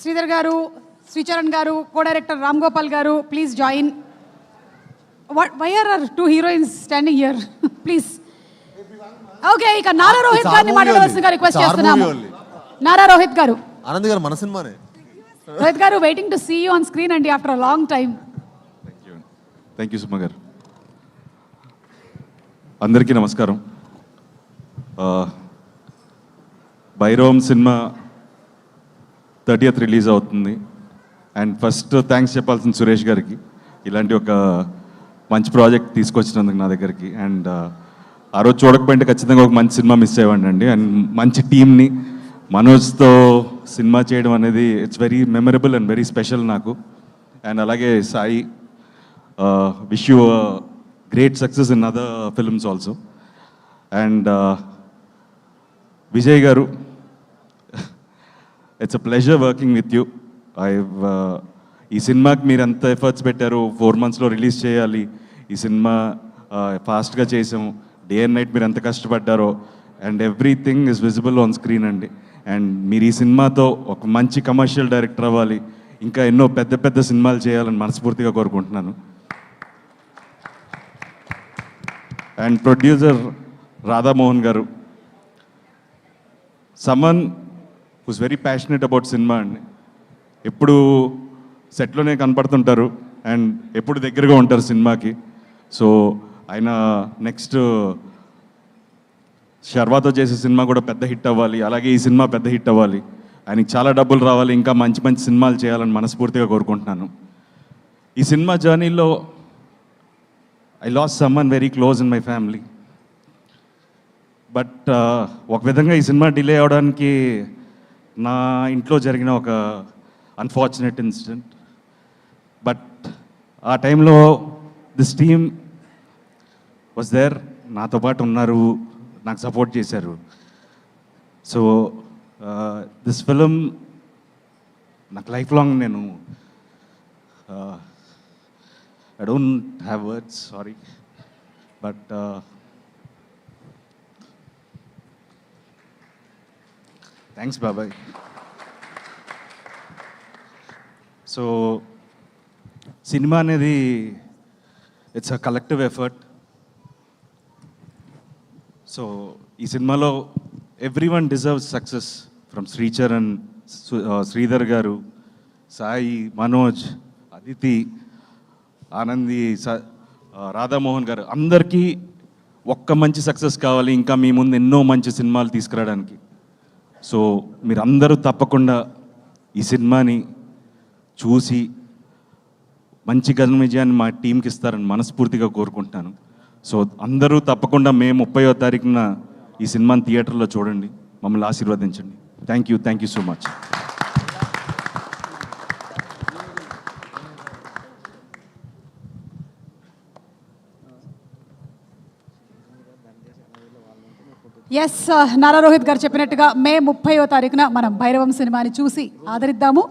శ్రీధర్ గారు, శ్రీచరణ్ గారు, co director Ram Gopal గారు, please join. Why are two heroines standing here? Please. Okay, ఇక నారా రోహిత్ గారిని మాట్లాడవలసిందిగా రిక్వెస్ట్ చేస్తున్నాము. నారా రోహిత్ గారు. ఆనంద్ గారు మన సినిమానే. Rohit garu, waiting to see you on screen అండి after a long time. Thank you Suma garu. అందరికీ నమస్కారం. భైరవం సినిమా 30th రిలీజ్ అవుతుంది. అండ్ ఫస్ట్ థ్యాంక్స్ చెప్పాల్సిన సురేష్ గారికి, ఇలాంటి ఒక మంచి ప్రాజెక్ట్ తీసుకొచ్చినందుకు నా దగ్గరికి. అండ్ ఆ రోజు చూడకపోయింటే ఖచ్చితంగా ఒక మంచి సినిమా మిస్ అయ్యేవాడిని అండి. అండ్ మంచి టీమ్ని మనోజ్తో సినిమా చేయడం అనేది it's very memorable and very special నాకు. అండ్ అలాగే Sai, wish you great success in other films also. And Vijay garu, it's a pleasure working with you. ఈ సినిమాకి మీరు ఎంత ఎఫర్ట్స్ పెట్టారు, 4 monthsలో రిలీజ్ చేయాలి, ఈ సినిమా ఫాస్ట్గా చేసాము, డే అండ్ నైట్ మీరు ఎంత కష్టపడ్డారో, and everything is visible on screen అండి. అండ్ మీరు ఈ సినిమాతో ఒక మంచి కమర్షియల్ డైరెక్టర్ అవ్వాలి, ఇంకా ఎన్నో పెద్ద పెద్ద సినిమాలు చేయాలని మనస్ఫూర్తిగా కోరుకుంటున్నాను. అండ్ ప్రొడ్యూసర్ రాధామోహన్ గారు, someone who's very passionate about cinema అండి. ఎప్పుడు సెట్లోనే కనపడుతుంటారు అండ్ ఎప్పుడు దగ్గరగా ఉంటారు సినిమాకి. సో ఆయన నెక్స్ట్ శర్వాతో చేసే సినిమా కూడా పెద్ద హిట్ అవ్వాలి, అలాగే ఈ సినిమా పెద్ద హిట్ అవ్వాలి, ఆయనకి చాలా డబ్బులు రావాలి, ఇంకా మంచి మంచి సినిమాలు చేయాలని మనస్ఫూర్తిగా కోరుకుంటున్నాను. ఈ సినిమా జర్నీలో I last someone very close in my family. But ఒక విధంగా ఈ సినిమా డిలే అవడానికి నా ఇంట్లో జరిగిన ఒక అన్ఫార్చునేట్ ఇన్సిడెంట్. బట్ ఆ టైంలో దిస్ టీమ్ వాజ్ దేర్, నాతో పాటు ఉన్నారు, నాకు సపోర్ట్ చేశారు. సో దిస్ ఫిలిం నాకు లైఫ్ లాంగ్, నేను I don't have words, sorry, but thanks బాబాయ్. సో సినిమా అనేది it's a collective effort. So ఈ సినిమాలో every one deserves success, from Sricharan, Sridhar గారు, సాయి, మనోజ్, అదితి, ఆనంది, రాధామోహన్ గారు, అందరికీ ఒక్క మంచి సక్సెస్ కావాలి, ఇంకా మీ ముందు ఎన్నో మంచి సినిమాలు తీసుకురావడానికి. సో మీరందరూ తప్పకుండా ఈ సినిమాని చూసి మంచి ఘన విజయాన్ని మా టీంకి ఇస్తారని మనస్ఫూర్తిగా కోరుకుంటున్నాను. సో అందరూ తప్పకుండా మే 30వ తారీఖున ఈ సినిమాని థియేటర్లో చూడండి, మమ్మల్ని ఆశీర్వదించండి. Thank you so much. Yes, Nara Rohit గారు చెప్పినట్టుగా మే 30వ తారీఖున మనం భైరవం సినిమాని చూసి ఆదరిద్దాము.